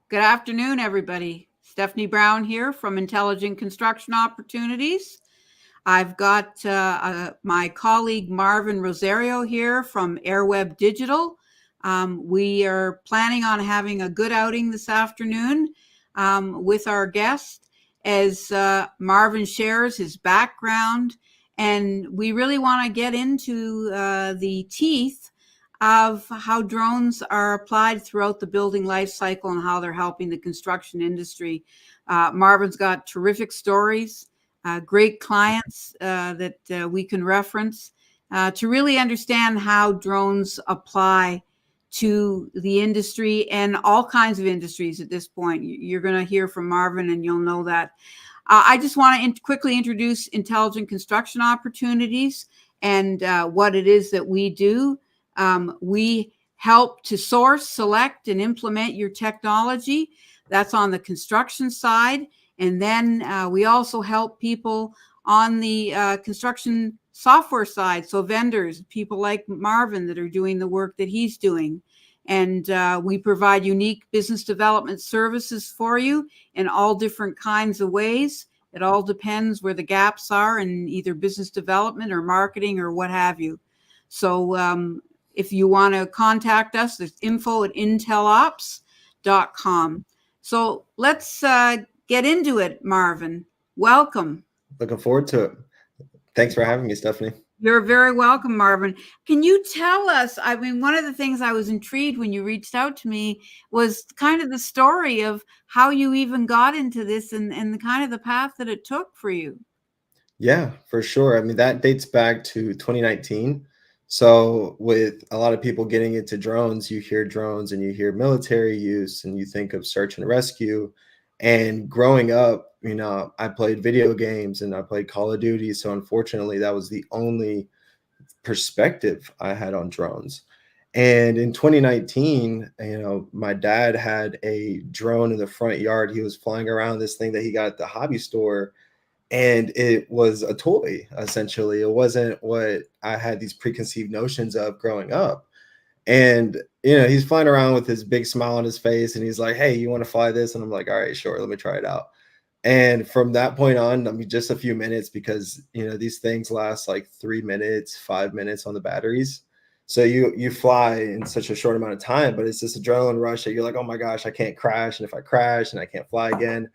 Good afternoon, everybody. Stephanie Brown here from Intelligent Construction Opportunities. I've got my colleague Marvin Rosario here from AirWeb Digital. We are planning on having a good outing this afternoon with our guest as Marvin shares his background. And we really want to get into the teeth of how drones are applied throughout the building life cycle and how they're helping the construction industry. Marvin's got terrific stories, great clients that we can reference to really understand how drones apply to the industry and all kinds of industries at this point. You're going to hear from Marvin and you'll know that. I just want to quickly introduce Intelligent Construction Opportunities and what it is that we do. We help to source, select, and implement your technology. That's on the construction side. And then we also help people on the construction software side. So vendors, people like Marvin that are doing the work that he's doing. And we provide unique business development services for you in all different kinds of ways. It all depends where the gaps are in either business development or marketing or what have you. So if you want to contact us, it's info@intelops.com. So let's get into it, Marvin. Welcome. Looking forward to it. Thanks for having me, Stephanie. You're very welcome, Marvin. Can you tell us, I mean, one of the things I was intrigued when you reached out to me was kind of the story of how you even got into this and the kind of the path that it took for you. Yeah, for sure. I mean, that dates back to 2019. So with a lot of people getting into drones, you hear drones and you hear military use and you think of search and rescue. And growing up, I played video games and I played Call of Duty. So unfortunately, that was the only perspective I had on drones. And in 2019, my dad had a drone in the front yard. He was flying around this thing that he got at the hobby store, and it was a toy. Essentially, it wasn't what I had these preconceived notions of growing up. And he's flying around with his big smile on his face and he's like, hey, you want to fly this? And I'm like, all right, sure, let me try it out. And from that point on, I mean, just a few minutes, because these things last like 3 minutes, 5 minutes on the batteries. So you fly in such a short amount of time, but it's this adrenaline rush that you're like, oh my gosh, I can't crash. And if I crash and I can't fly again.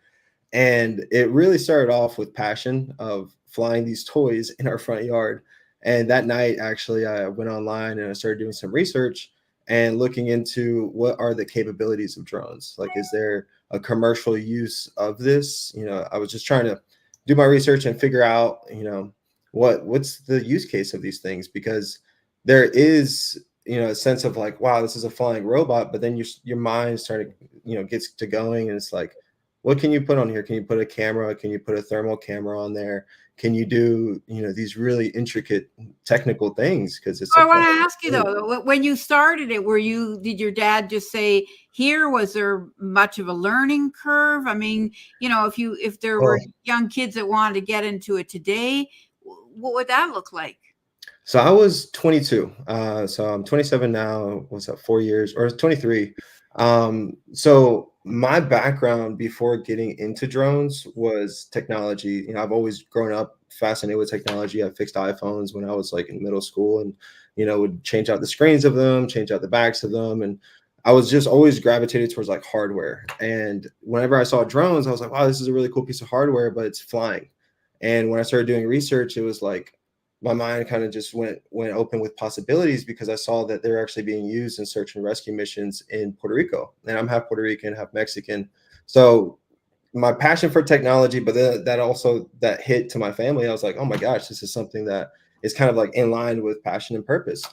And it really started off with passion of flying these toys in our front yard. And that night, actually, I went online and I started doing some research and looking into what are the capabilities of drones. Like, is there a commercial use of this? I was just trying to do my research and figure out, what's the use case of these things, because there is, a sense of like, wow, this is a flying robot, but then your mind started, gets to going, and it's like, what can you put on here? Can you put a camera? Can you put a thermal camera on there? Can you do, these really intricate technical things? Because it's. So I want to ask you though, when you started it, did your dad just say here? Was there much of a learning curve? I mean, if there were young kids that wanted to get into it today, what would that look like? So I was 22. So I'm 27 now. What's that? 4 years, or 23. So my background before getting into drones was technology. I've always grown up fascinated with technology. I fixed iPhones when I was like in middle school, and would change out the screens of them, change out the backs of them, and I was just always gravitated towards like hardware. And whenever I saw drones, I was like, wow, this is a really cool piece of hardware, but it's flying. And when I started doing research, it was like my mind kind of just went open with possibilities, because I saw that they're actually being used in search and rescue missions in Puerto Rico. And I'm half Puerto Rican, half Mexican. So my passion for technology, but then that hit to my family. I was like, oh my gosh, this is something that is kind of like in line with passion and purpose.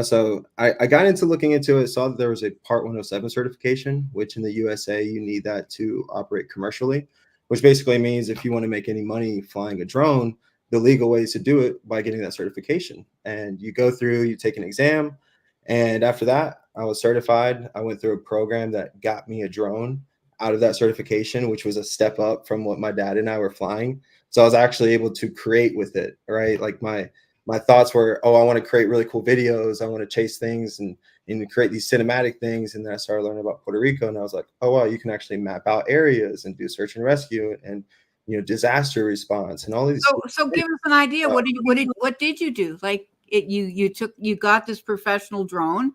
So I got into looking into it, saw that there was a Part 107 certification, which in the USA, you need that to operate commercially, which basically means if you want to make any money flying a drone, the legal ways to do it by getting that certification. And you go through, you take an exam. And after that, I was certified. I went through a program that got me a drone out of that certification, which was a step up from what my dad and I were flying. So I was actually able to create with it, right? Like my thoughts were, oh, I want to create really cool videos. I want to chase things and create these cinematic things. And then I started learning about Puerto Rico, and I was like, oh wow, you can actually map out areas and do search and rescue and disaster response and all these. So give us an idea. What did you do? Like you got this professional drone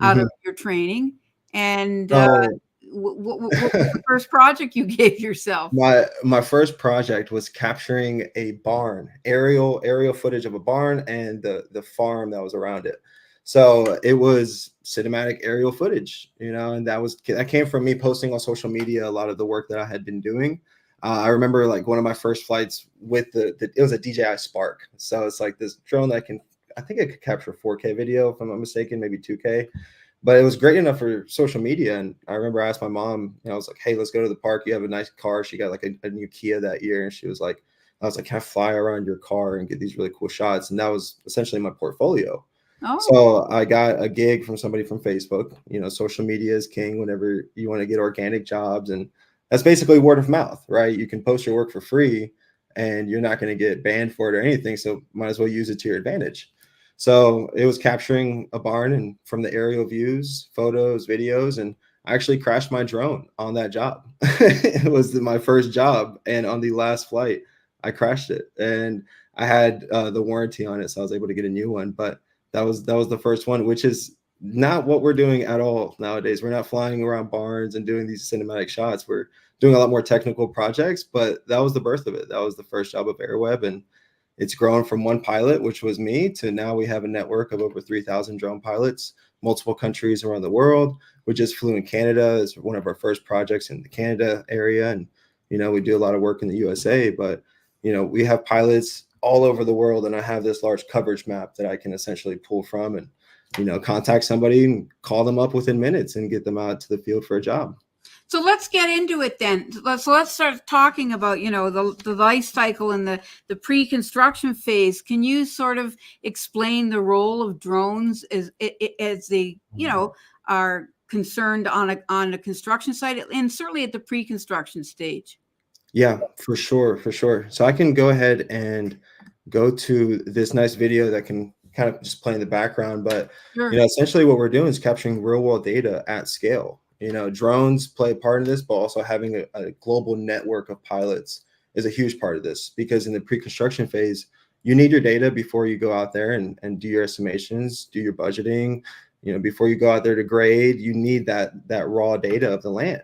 out of your training, and So what was the first project you gave yourself? my first project was capturing a barn, aerial footage of a barn and the farm that was around it. So it was cinematic aerial footage, and that came from me posting on social media a lot of the work that I had been doing. I remember like one of my first flights with it was a DJI Spark. So it's like this drone that I think it could capture 4K video if I'm not mistaken, maybe 2K, but it was great enough for social media. And I remember I asked my mom, I was like, hey, let's go to the park. You have a nice car. She got like a new Kia that year. And she was like, I was like, can I fly around your car and get these really cool shots? And that was essentially my portfolio. Oh, So I got a gig from somebody from Facebook. Social media is king whenever you want to get organic jobs. And that's basically word of mouth, right? You can post your work for free and you're not going to get banned for it or anything. So might as well use it to your advantage. So it was capturing a barn and from the aerial views, photos, videos, and I actually crashed my drone on that job. It was my first job, and on the last flight, I crashed it, and I had the warranty on it, so I was able to get a new one. But that was the first one, which is not what we're doing at all nowadays. We're not flying around barns and doing these cinematic shots. We're doing a lot more technical projects, but that was the birth of it. That was the first job of AirWeb, and it's grown from one pilot, which was me, to now we have a network of over 3,000 drone pilots, multiple countries around the world. We just flew in Canada. It's one of our first projects in the Canada area. And, we do a lot of work in the USA, but, we have pilots all over the world. And I have this large coverage map that I can essentially pull from and, contact somebody and call them up within minutes and get them out to the field for a job. So let's get into it then. Let's start talking about, the life cycle and the pre-construction phase. Can you sort of explain the role of drones as they, are concerned on a construction site, and certainly at the pre-construction stage? Yeah, for sure, for sure. So I can go ahead and go to this nice video that can kind of just play in the background, but Sure. essentially what we're doing is capturing real world data at scale. Drones play a part in this, but also having a global network of pilots is a huge part of this, because in the pre-construction phase, you need your data before you go out there and do your estimations, do your budgeting. Before you go out there to grade, you need that raw data of the land.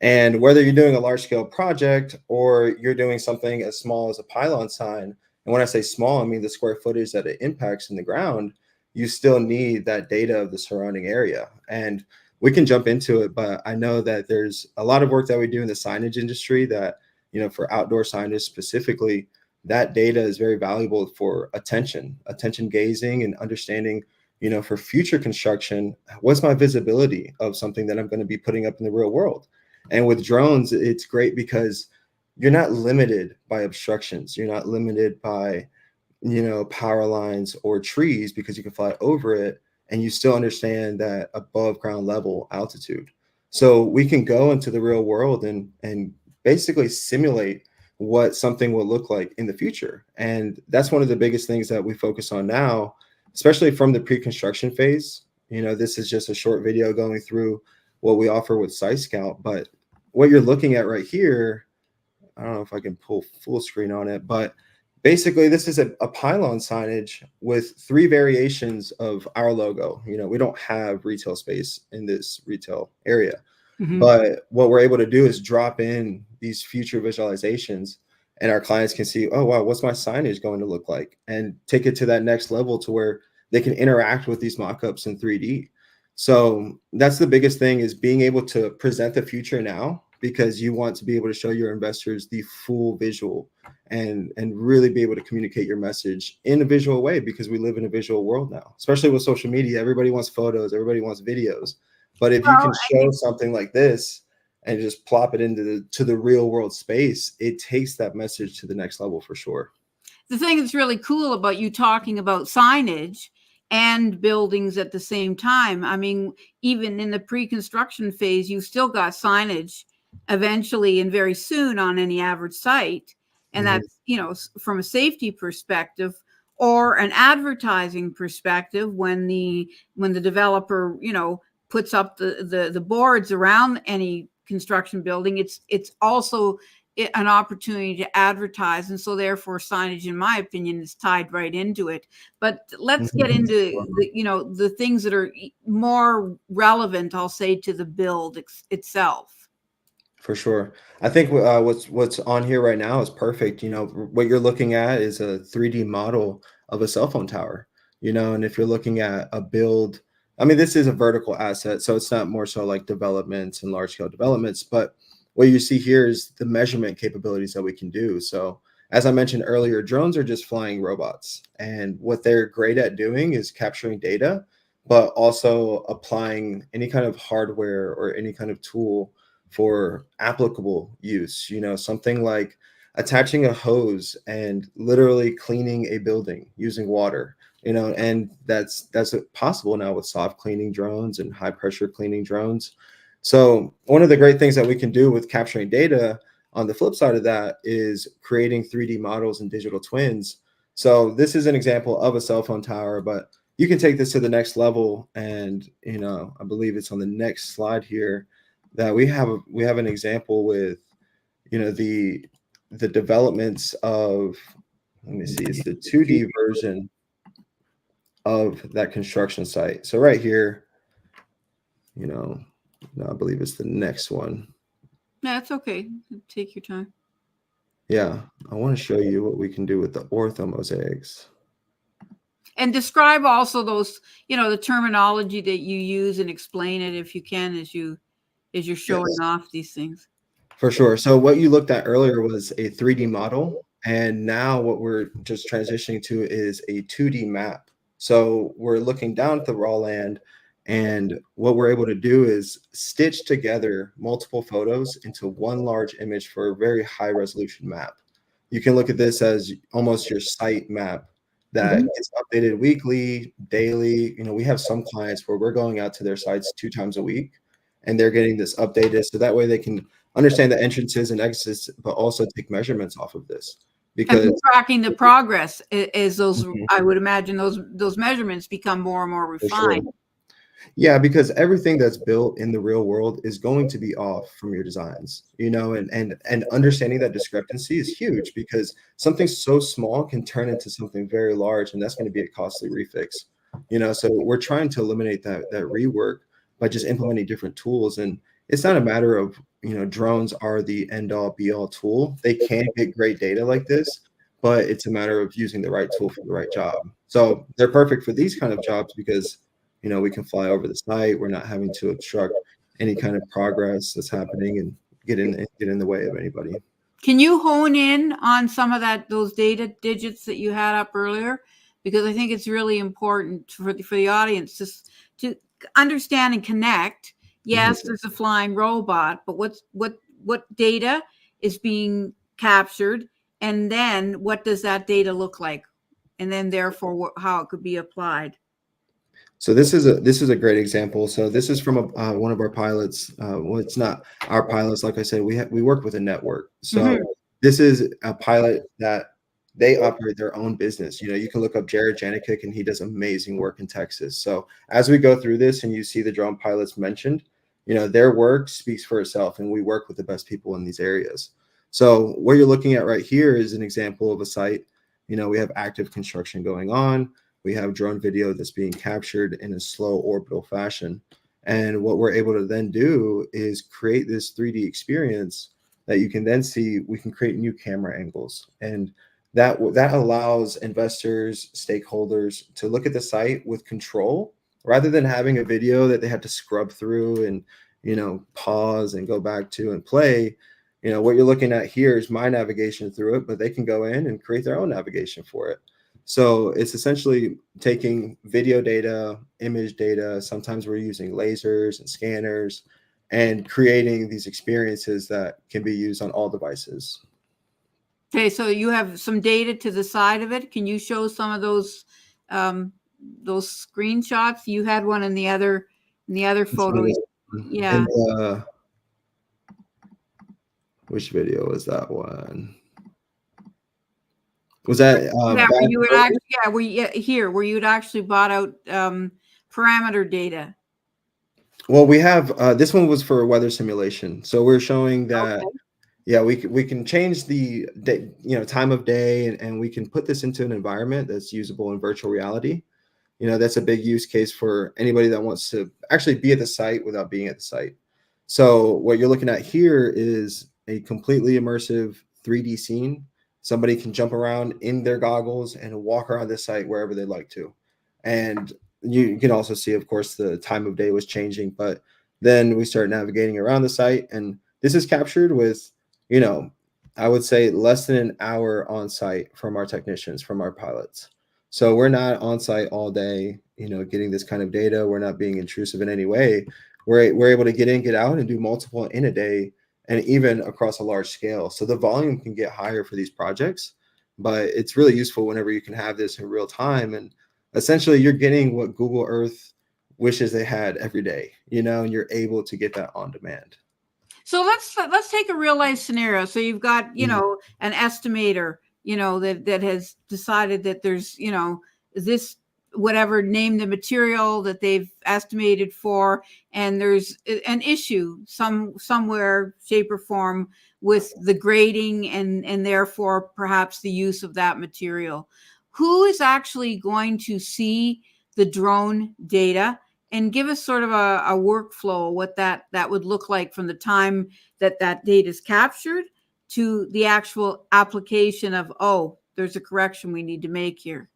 And whether you're doing a large scale project or you're doing something as small as a pylon sign, and when I say small, I mean the square footage that it impacts in the ground, you still need that data of the surrounding area. And we can jump into it, but I know that there's a lot of work that we do in the signage industry that, for outdoor signage specifically, that data is very valuable for attention gazing and understanding, for future construction, what's my visibility of something that I'm going to be putting up in the real world. And with drones, it's great because you're not limited by obstructions. You're not limited by, power lines or trees, because you can fly over it and you still understand that above ground level altitude. So we can go into the real world and basically simulate what something will look like in the future. And that's one of the biggest things that we focus on now, especially from the pre-construction phase. This is just a short video going through what we offer with Site Scout, but what you're looking at right here, I don't know if I can pull full screen on it, but basically this is a pylon signage with 3 variations of our logo. We don't have retail space in this retail area, but what we're able to do is drop in these future visualizations, and our clients can see, oh wow, what's my signage going to look like, and take it to that next level to where they can interact with these mock-ups in 3D. So that's the biggest thing, is being able to present the future now, because you want to be able to show your investors the full visual and really be able to communicate your message in a visual way, because we live in a visual world now, especially with social media. Everybody wants photos, everybody wants videos. But if you can show something like this and just plop it into the real world space, it takes that message to the next level for sure. The thing that's really cool about you talking about signage and buildings at the same time, I mean, even in the pre-construction phase, you still got signage eventually and very soon on any average site. And that's, from a safety perspective, or an advertising perspective when the developer, puts up the boards around any construction building. It's also an opportunity to advertise, and so therefore signage, in my opinion, is tied right into it. But let's get into the things that are more relevant, I'll say, to the build itself. For sure. I think what's on here right now is perfect. What you're looking at is a 3D model of a cell phone tower, and if you're looking at a build, I mean, this is a vertical asset, so it's not more so like developments and large scale developments, but what you see here is the measurement capabilities that we can do. So as I mentioned earlier, drones are just flying robots, and what they're great at doing is capturing data, but also applying any kind of hardware or any kind of tool for applicable use, something like attaching a hose and literally cleaning a building using water, and that's possible now with soft cleaning drones and high pressure cleaning drones. So one of the great things that we can do with capturing data on the flip side of that is creating 3D models and digital twins. So this is an example of a cell phone tower, but you can take this to the next level. And, I believe it's on the next slide here that we have an example with, the developments of, let me see, it's the 2D version of that construction site. So right here, no, I believe it's the next one. Yeah, it's okay. Take your time. Yeah, I want to show you what we can do with the ortho mosaics. And describe also those, the terminology that you use, and explain it if you can as you're showing off these things. For sure. So what you looked at earlier was a 3D model, and now what we're just transitioning to is a 2D map. So we're looking down at the raw land, and what we're able to do is stitch together multiple photos into one large image for a very high resolution map. You can look at this as almost your site map that gets updated weekly, daily. We have some clients where we're going out to their sites 2 times a week, and they're getting this updated so that way they can understand the entrances and exits, but also take measurements off of this. Because tracking the progress is those, I would imagine those measurements become more and more refined. Sure. Yeah, because everything that's built in the real world is going to be off from your designs, and understanding that discrepancy is huge, because something so small can turn into something very large, and that's going to be a costly refix. So we're trying to eliminate that rework by just implementing different tools. And it's not a matter of, drones are the end all be all tool. They can get great data like this, but it's a matter of using the right tool for the right job. So they're perfect for these kind of jobs because we can fly over the site. We're not having to obstruct any kind of progress that's happening and get in the way of anybody. Can you hone in on some of those data digits that you had up earlier? Because I think it's really important for the audience to understand and connect. Yes, there's a flying robot, but what data is being captured, and then what does that data look like, and then therefore how it could be applied. So this is a great example. So this is from one of our pilots. Well, it's not our pilots. Like I said, we work with a network. So this is a pilot that they operate their own business. You can look up Jared Janikik, and he does amazing work in Texas. So as we go through this and you see the drone pilots mentioned, their work speaks for itself, and we work with the best people in these areas. So what you're looking at right here is an example of a site. We have active construction going on. We have drone video that's being captured in a slow orbital fashion. And what we're able to then do is create this 3D experience that you can then see. We can create new camera angles. And that allows investors, stakeholders to look at the site with control rather than having a video that they have to scrub through and, pause and go back to and play. What you're looking at here is my navigation through it, but they can go in and create their own navigation for it. So it's essentially taking video data, image data. Sometimes we're using lasers and scanners and creating these experiences that can be used on all devices. Okay, so you have some data to the side of it. Can you show some of those screenshots? You had one in the other photo. Yeah. And, which video is that one? Was that Yeah, where bad you would earlier? actually, yeah, where you'd actually bought out parameter data. Well, we have this one was for weather simulation. So we're showing that Okay. yeah, we can change the day, time of day, and we can put this into an environment that's usable in virtual reality. That's a big use case for anybody that wants to actually be at the site without being at the site. So what you're looking at here is a completely immersive 3D scene. Somebody can jump around in their goggles and walk around the site wherever they'd like to. And you can also see, of course, the time of day was changing, but then we start navigating around the site, and this is captured with, you know, I would say less than an hour on site from our technicians, from our pilots. So we're not on site all day, getting this kind of data. We're not being intrusive in any way. We're able to get in, get out, and do multiple in a day, and even across a large scale. So the volume can get higher for these projects, but it's really useful whenever you can have this in real time. And essentially, you're getting what Google Earth wishes they had every day, and you're able to get that on demand. So let's take a real life scenario. So you've got, Mhm. an estimator, that has decided that there's, this whatever, name the material that they've estimated for, and there's an issue somewhere, shape or form, with the grading and therefore perhaps the use of that material. Who is actually going to see the drone data and give us sort of a workflow, what that would look like from the time that data is captured to the actual application of, oh, there's a correction we need to make here.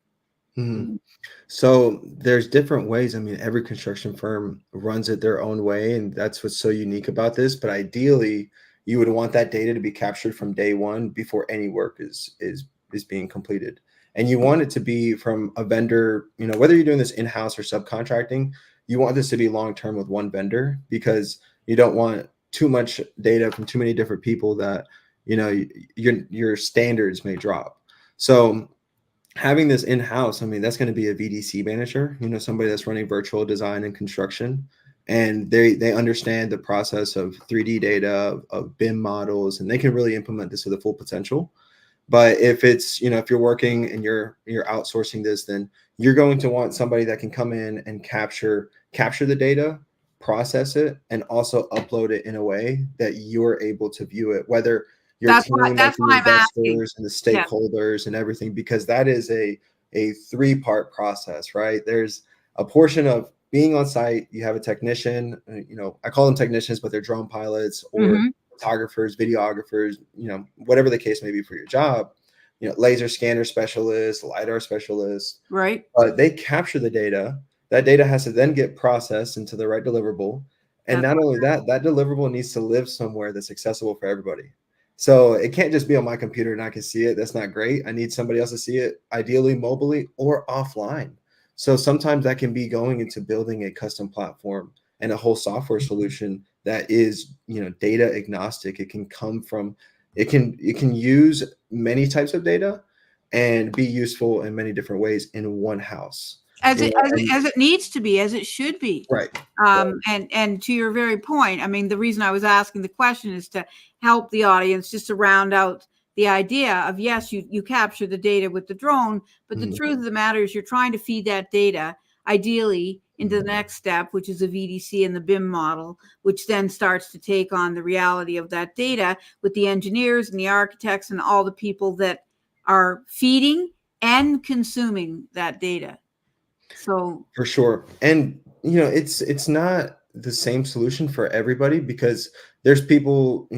Mhm. So there's different ways. I mean, every construction firm runs it their own way, and that's what's so unique about this. But ideally, you would want that data to be captured from day one before any work is being completed. And you want it to be from a vendor, whether you're doing this in-house or subcontracting, you want this to be long-term with one vendor because you don't want too much data from too many different people that, your standards may drop. So having this in-house, I mean, that's going to be a VDC manager, somebody that's running virtual design and construction, and they understand the process of 3D data, of BIM models, and they can really implement this to the full potential. But if it's, if you're working and you're outsourcing this, then you're going to want somebody that can come in and capture the data, process it, and also upload it in a way that you're able to view it, whether your team, like That's the why I'm asking. investors and the Yeah. stakeholders and everything, because that is a three-part process, right? There's a portion of being on site. You have a technician, I call them technicians, but they're drone pilots or Mm-hmm. photographers, videographers, whatever the case may be for your job, laser scanner specialists, LiDAR specialists, Right. but they capture the data. That data has to then get processed into the right deliverable. And That's not only that, that deliverable needs to live somewhere that's accessible for everybody. So it can't just be on my computer and I can see it. That's not great. I need somebody else to see it, ideally mobily or offline. So sometimes that can be going into building a custom platform and a whole software solution that is, data agnostic. It can come from, it can use many types of data and be useful in many different ways in one house. as You it know, as it, and as it needs to be, as it should be. right, right. And to your very point, I mean, the reason I was asking the question is to help the audience, just to round out the idea of, yes, you capture the data with the drone, but the Mhm. truth of the matter is you're trying to feed that data ideally into the next step, which is the VDC and the BIM model, which then starts to take on the reality of that data with the engineers and the architects and all the people that are feeding and consuming that data. So, For sure. And it's not the same solution for everybody because there's people,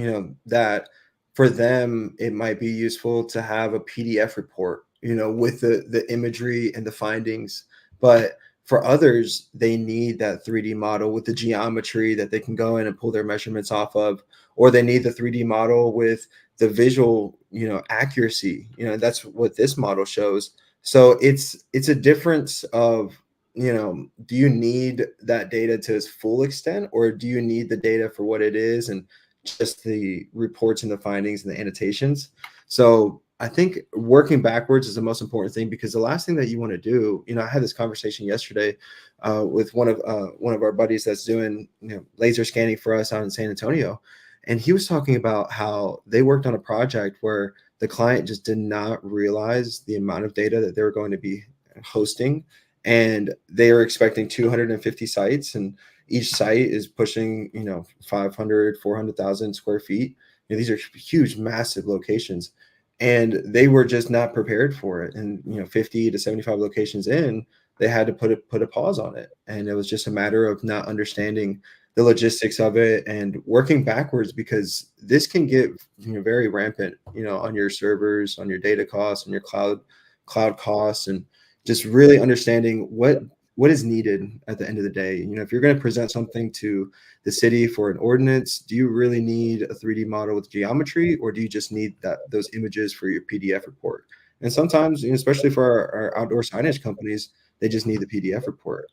that for them it might be useful to have a PDF report, with the imagery and the findings. But for others, they need that 3D model with the geometry that they can go in and pull their measurements off of, or they need the 3D model with the visual, accuracy. That's what this model shows. So it's a difference of, do you need that data to its full extent, or do you need the data for what it is and just the reports and the findings and the annotations? So I think working backwards is the most important thing, because the last thing that you want to do, I had this conversation yesterday with one of our buddies that's doing, laser scanning for us out in San Antonio, and he was talking about how they worked on a project where the client just did not realize the amount of data that they were going to be hosting. And they were expecting 250 sites, and each site is pushing, 500, 400,000 square feet. These are huge, massive locations, and they were just not prepared for it. And 50 to 75 locations in, they had to put a pause on it, and it was just a matter of not understanding the logistics of it and working backwards, because this can get very rampant, on your servers, on your data costs, on your cloud costs, and just really understanding what is needed at the end of the day. If you're going to present something to the city for an ordinance, do you really need a 3D model with geometry, or do you just need those images for your PDF report? And sometimes, especially for our outdoor signage companies, they just need the PDF report,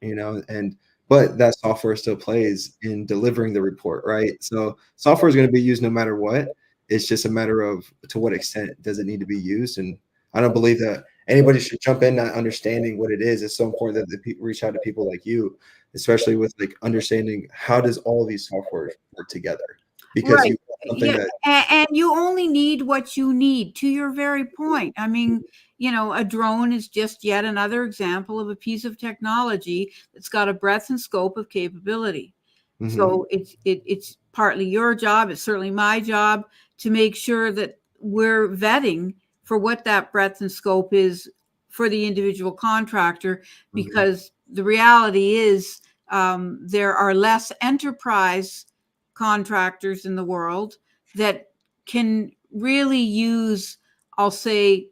but that software still plays in delivering the report, right? So software is going to be used no matter what. It's just a matter of to what extent does it need to be used. And I don't believe that anybody should jump in not understanding what it is. It's so important that the people reach out to people like you, especially with like understanding how does all these softwares work together, because Right. you something Yeah. that And you only need what you need, to your very point. I mean, a drone is just yet another example of a piece of technology that's got a breadth and scope of capability. Mhm. So it's partly your job, it's certainly my job, to make sure that we're vetting for what that breadth and scope is for the individual contractor, Mhm. because the reality is, there are less enterprise contractors in the world that can really use, I'll say,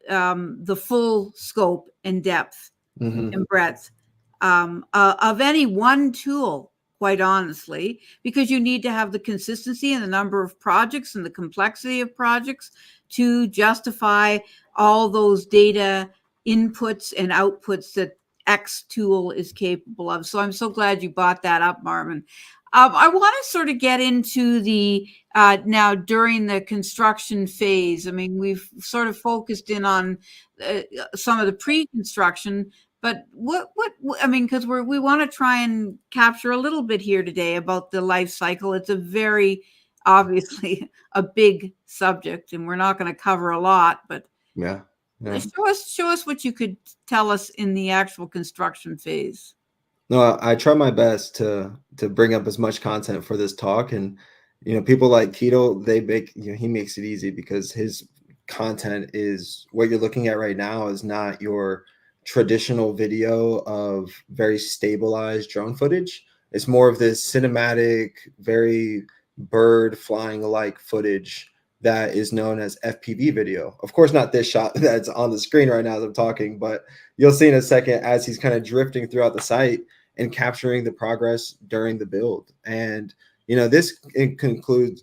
the full scope and depth Mhm. and breadth of any one tool, quite honestly, because you need to have the consistency and the number of projects and the complexity of projects to justify all those data inputs and outputs that X tool is capable of. So I'm so glad you brought that up, Marvin. I want to sort of get into the now during the construction phase. I mean, we've sort of focused in on some of the pre-construction, but I mean, because we want to try and capture a little bit here today about the life cycle. It's a very obviously a big subject, and we're not going to cover a lot. But Yeah. Yeah. show us what you could tell us in the actual construction phase. No, I try my best to bring up as much content for this talk. And people like Keto, they make he makes it easy, because his content is what you're looking at right now is not your traditional video of very stabilized drone footage. It's more of this cinematic, very bird flying like footage that is known as FPV video. Of course, not this shot that's on the screen right now as I'm talking, but you'll see in a second as he's kind of drifting throughout the site and capturing the progress during the build. And this includes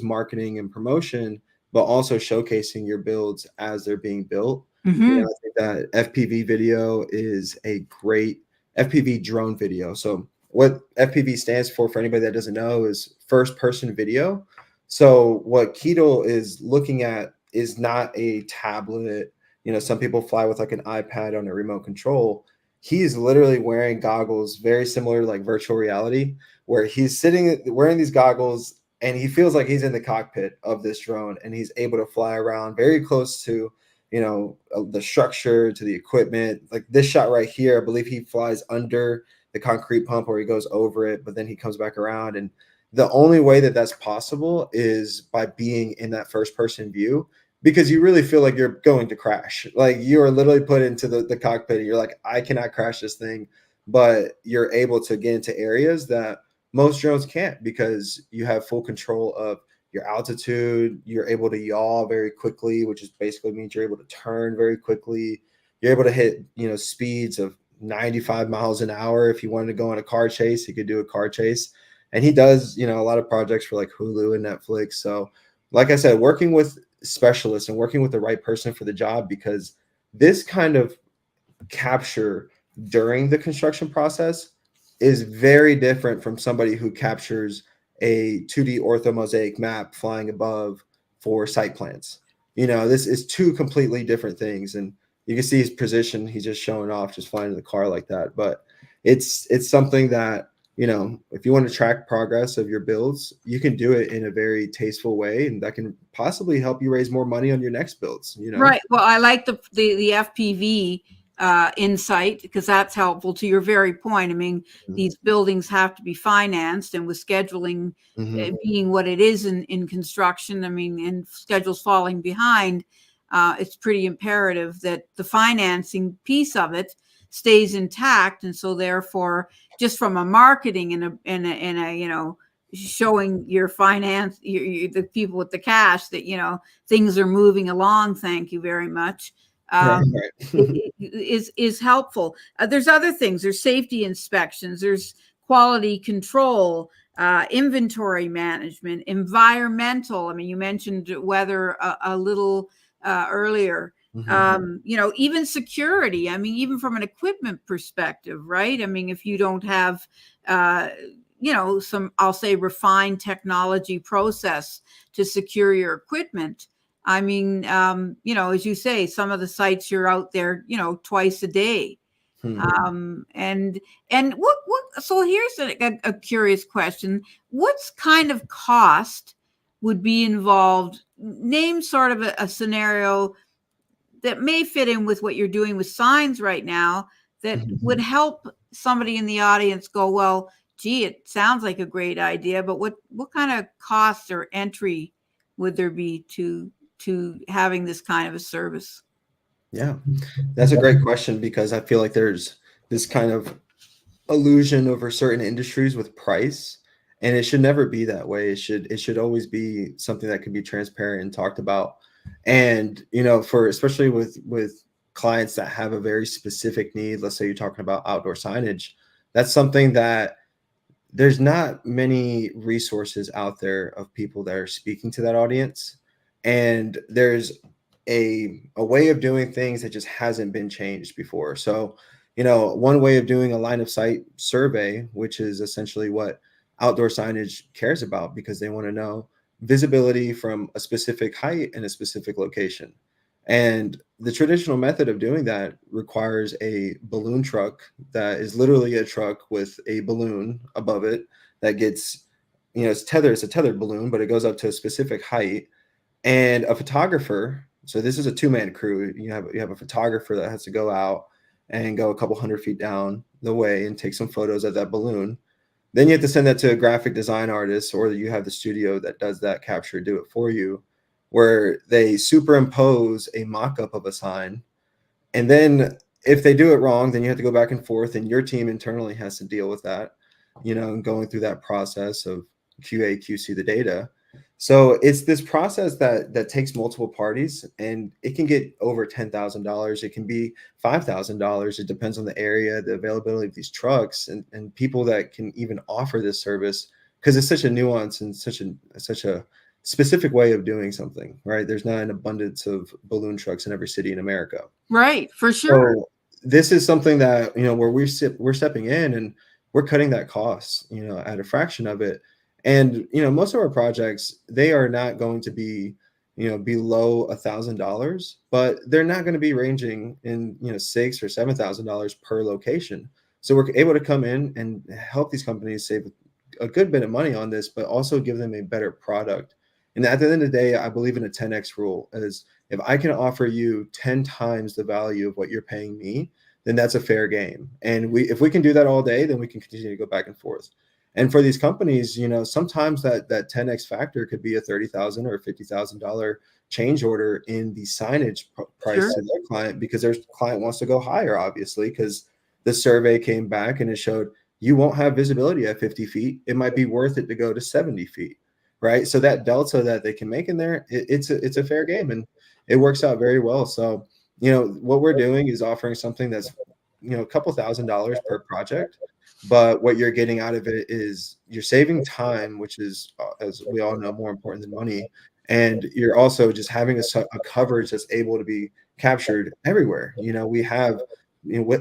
marketing and promotion, but also showcasing your builds as they're being built. Mm-hmm. I think that FPV video is a great FPV drone video. So what FPV stands for anybody that doesn't know, is first person video. So what Keto is looking at is not a tablet. Some people fly with like an iPad on a remote control. He's literally wearing goggles very similar to like virtual reality, where he's sitting wearing these goggles, and he feels like he's in the cockpit of this drone, and he's able to fly around very close to the structure, to the equipment. Like this shot right here, I believe he flies under the concrete pump, or he goes over it, but then he comes back around. And the only way that that's possible is by being in that first person view, because you really feel like you're going to crash. Like you are literally put into the cockpit, and you're like, I cannot crash this thing. But you're able to get into areas that most drones can't, because you have full control of your altitude. You're able to yaw very quickly, which is basically means you're able to turn very quickly. You're able to hit, speeds of 95 miles an hour. If you wanted to go on a car chase, he could do a car chase. And he does, a lot of projects for like Hulu and Netflix. So like I said, working with specialists and working with the right person for the job, because this kind of capture during the construction process is very different from somebody who captures a 2D orthomosaic map flying above for site plans. This is two completely different things. And you can see his position. He's just showing off, just flying in the car like that. But it's something that if you want to track progress of your builds, you can do it in a very tasteful way, and that can possibly help you raise more money on your next builds. Right. Well, I like the FPV insight, because that's helpful to your very point. I mean, these buildings have to be financed, and with scheduling being what it is in construction, I mean, and schedules falling behind, it's pretty imperative that the financing piece of it stays intact. And so therefore, just from a marketing and a showing your finance, the people with the cash that, things are moving along, thank you very much, Right. is helpful. There's other things. There's safety inspections. There's quality control, inventory management, environmental. I mean, you mentioned weather a little earlier. Even security. I mean, even from an equipment perspective, right? I mean, if you don't have some, I'll say, refined technology process to secure your equipment. I mean, as you say, some of the sites you're out there, twice a day. And so here's a curious question. What's kind of cost would be involved? Name sort of a scenario that may fit in with what you're doing with signs right now that would help somebody in the audience go, well, gee, it sounds like a great idea, but what kind of costs or entry would there be to having this kind of a service? Yeah, that's a great question, because I feel like there's this kind of illusion over certain industries with price, and it should never be that way. It should always be something that can be transparent and talked about. And for especially with clients that have a very specific need, let's say you're talking about outdoor signage, that's something that there's not many resources out there of people that are speaking to that audience. And there's a way of doing things that just hasn't been changed before. So, one way of doing a line of sight survey, which is essentially what outdoor signage cares about, because they want to know visibility from a specific height and a specific location. And the traditional method of doing that requires a balloon truck that is literally a truck with a balloon above it that gets, it's a tethered balloon, but it goes up to a specific height, and a photographer. So this is a two-man crew. You have a photographer that has to go out and go a couple 100 feet down the way and take some photos of that balloon. Then you have to send that to a graphic design artist, or you have the studio that does that capture, do it for you, where they superimpose a mock-up of a sign. And then if they do it wrong, then you have to go back and forth, and your team internally has to deal with that, and going through that process of QA, QC the data. So it's this process that takes multiple parties, and it can get over $10,000. It can be $5,000. It depends on the area, the availability of these trucks, and people that can even offer this service, because it's such a nuance and such a specific way of doing something, right? There's not an abundance of balloon trucks in every city in America. Right, for sure. So this is something that, where we're stepping in, and we're cutting that cost, at a fraction of it. And, most of our projects, they are not going to be, below $1,000, but they're not going to be ranging in, $6,000 or $7,000 per location. So we're able to come in and help these companies save a good bit of money on this, but also give them a better product. And at the end of the day, I believe in a 10x rule. Is if I can offer you 10 times the value of what you're paying me, then that's a fair game. And if we can do that all day, then we can continue to go back and forth. And for these companies, sometimes that 10x factor could be a $30,000 or $50,000 change order in the signage price to their client, because their client wants to go higher, obviously, because the survey came back and it showed you won't have visibility at 50 feet. It might be worth it to go to 70 feet. Right. So that delta that they can make in there, it's a fair game, and it works out very well. So, what we're doing is offering something that's, a couple $1,000s per project, but what you're getting out of it is you're saving time, which is, as we all know, more important than money. And you're also just having a coverage that's able to be captured everywhere. We have,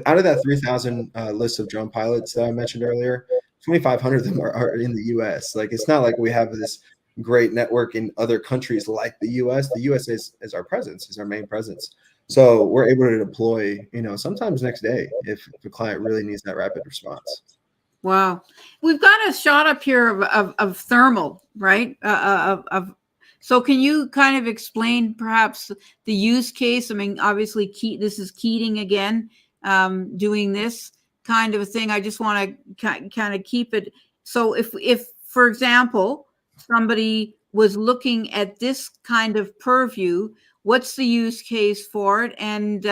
out of that 3,000 list of drone pilots that I mentioned earlier, 2,500 of them are in the US. Like, it's not like we have this great network in other countries like the US. The US is our presence, is our main presence. So we're able to deploy, sometimes next day if the client really needs that rapid response. Wow. We've got a shot up here of thermal, right? So can you kind of explain perhaps the use case? I mean, obviously, this is Keating again, doing this kind of a thing. I just want to kind of keep it. So if, for example, somebody was looking at this kind of purview, what's the use case for it? And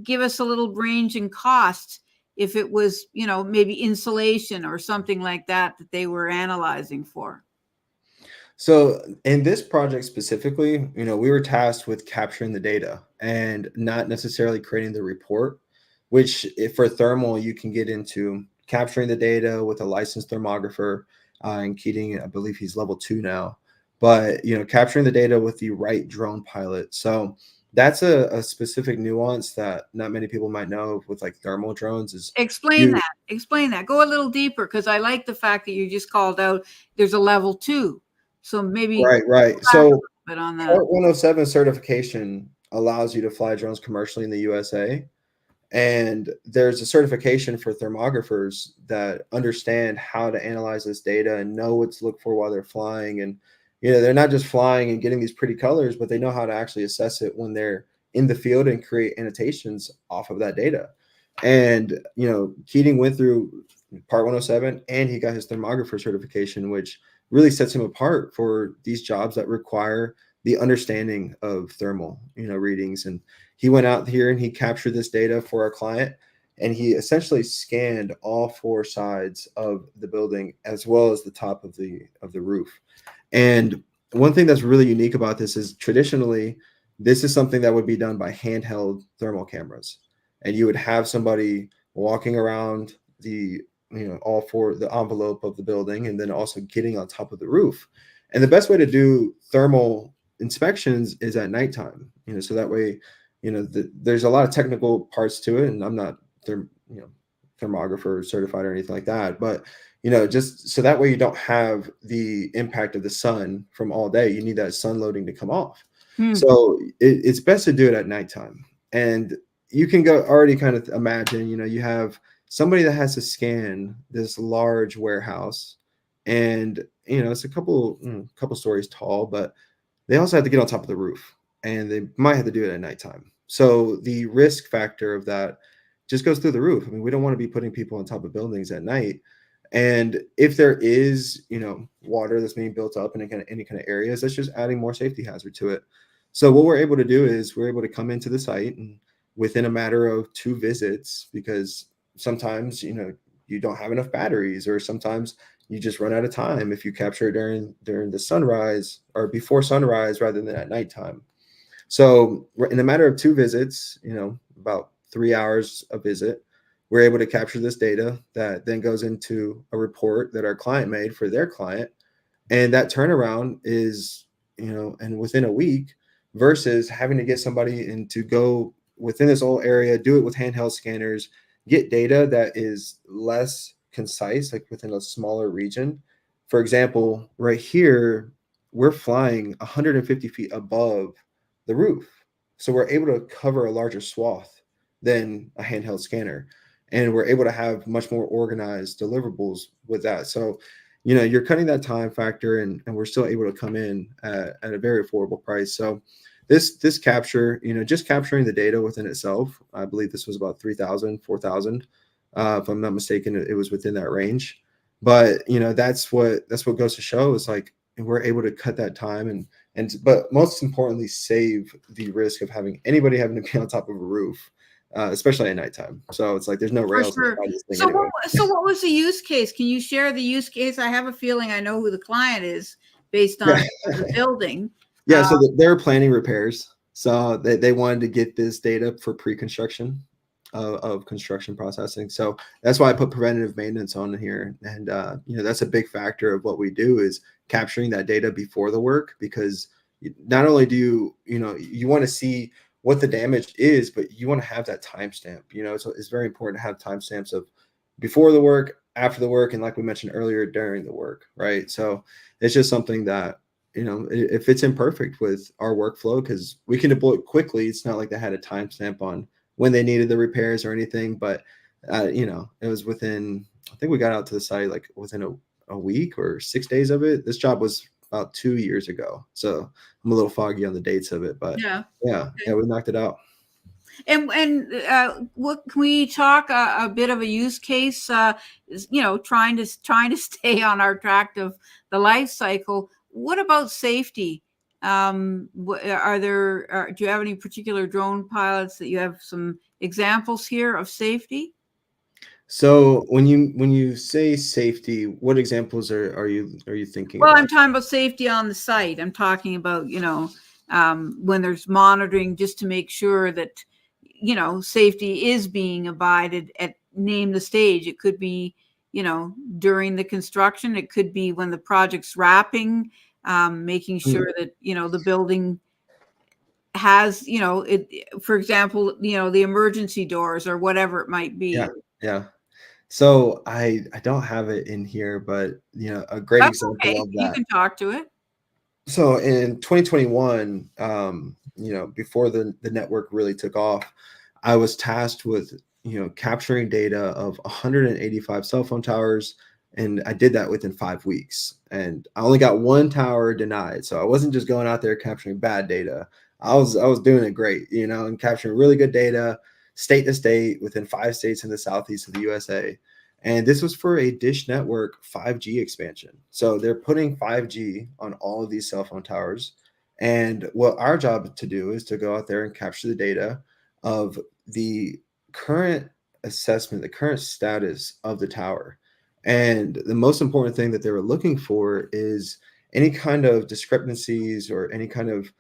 give us a little range in cost if it was, maybe insulation or something like that they were analyzing for. So in this project specifically, we were tasked with capturing the data and not necessarily creating the report, which if for thermal, you can get into capturing the data with a licensed thermographer, and Keating, I believe he's level 2 now, but capturing the data with the right drone pilot. So that's a specific nuance that not many people might know with like thermal drones is Explain you that. Explain that. Go a little deeper because I like the fact that you just called out there's a level 2. So maybe right. back a So little bit on that. Part 107 certification allows you to fly drones commercially in the USA. And there's a certification for thermographers that understand how to analyze this data and know what to look for while they're flying. And, they're not just flying and getting these pretty colors, but they know how to actually assess it when they're in the field and create annotations off of that data. And, Keating went through Part 107 and he got his thermographer certification, which really sets him apart for these jobs that require the understanding of thermal, readings. And he went out here and he captured this data for our client, and he essentially scanned all 4 sides of the building as well as the top of the roof. And one thing that's really unique about this is traditionally this is something that would be done by handheld thermal cameras, and you would have somebody walking around the all for the envelope of the building and then also getting on top of the roof. And the best way to do thermal inspections is at nighttime, so that way there's a lot of technical parts to it, and I'm not thermographer certified or anything like that, but just so that way you don't have the impact of the sun from all day. You need that sun loading to come off. So it's best to do it at nighttime. And you can go already kind of imagine, you have somebody that has to scan this large warehouse, and it's a couple stories tall, but they also have to get on top of the roof, and they might have to do it at nighttime. So the risk factor of that just goes through the roof. I mean, we don't want to be putting people on top of buildings at night. And if there is, water that's being built up in any kind of areas, that's just adding more safety hazard to it. So what we're able to do is we're able to come into the site and within a matter of 2 visits, because sometimes, you don't have enough batteries, or sometimes you just run out of time if you capture it during the sunrise or before sunrise rather than at nighttime. So in a matter of 2 visits, about 3 hours a visit, we're able to capture this data that then goes into a report that our client made for their client. And that turnaround is, and within a week, versus having to get somebody in to go within this whole area, do it with handheld scanners, get data that is less concise, like within a smaller region. For example, right here, we're flying 150 feet above the roof. So we're able to cover a larger swath than a handheld scanner. And we're able to have much more organized deliverables with that. So, you're cutting that time factor, and we're still able to come in at a very affordable price. So this capture, just capturing the data within itself, I believe this was about 3,000, 4,000. If I'm not mistaken, it was within that range. But, that's what goes to show is like, we're able to cut that time but most importantly, save the risk of having anybody having to be on top of a roof, especially at nighttime. So it's like there's no For rails. sure. So Anyway. what was the use case? Can you share the use case? I have a feeling I know who the client is based on Yeah. the building. Yeah, so they're planning repairs. So they wanted to get this data for pre-construction of construction processing. So that's why I put preventative maintenance on here. And that's a big factor of what we do is capturing that data before the work, because not only do you want to see what the damage is, but you want to have that timestamp. So it's very important to have timestamps of before the work, after the work, and like we mentioned earlier, during the work, right? So it's just something that it fits in perfect with our workflow because we can deploy it quickly. It's not like they had a timestamp on when they needed the repairs or anything, but it was within I think we got out to the site like within a week or 6 days of it. This job was about 2 years ago, so I'm a little foggy on the dates of it, but Yeah. yeah, Okay. we knocked it out. And what can we talk a bit of a use case? Trying to stay on our track of the life cycle. What about safety? Do you have any particular drone pilots that you have some examples here of safety? So when you say safety, what examples are you thinking Well, I'm about? talking about safety on the site. I'm talking about, when there's monitoring just to make sure that, safety is being abided at name the stage. It could be, during the construction. It could be when the project's wrapping, making Mm, sure that, the building has, for example, the emergency doors or whatever it might yeah, be. yeah. So I don't have it in here, but a great That's example okay. of You that. can talk to it. So in 2021, before the network really took off, I was tasked with, capturing data of 185 cell phone towers, and I did that within 5 weeks. And I only got one tower denied, so I wasn't just going out there capturing bad data. I was doing it great, and capturing really good data, state to state, within 5 states in the southeast of the USA. And this was for a Dish Network 5G expansion. So they're putting 5G on all of these cell phone towers. And what our job to do is to go out there and capture the data of the current assessment, the current status of the tower. And the most important thing that they were looking for is any kind of discrepancies or any kind of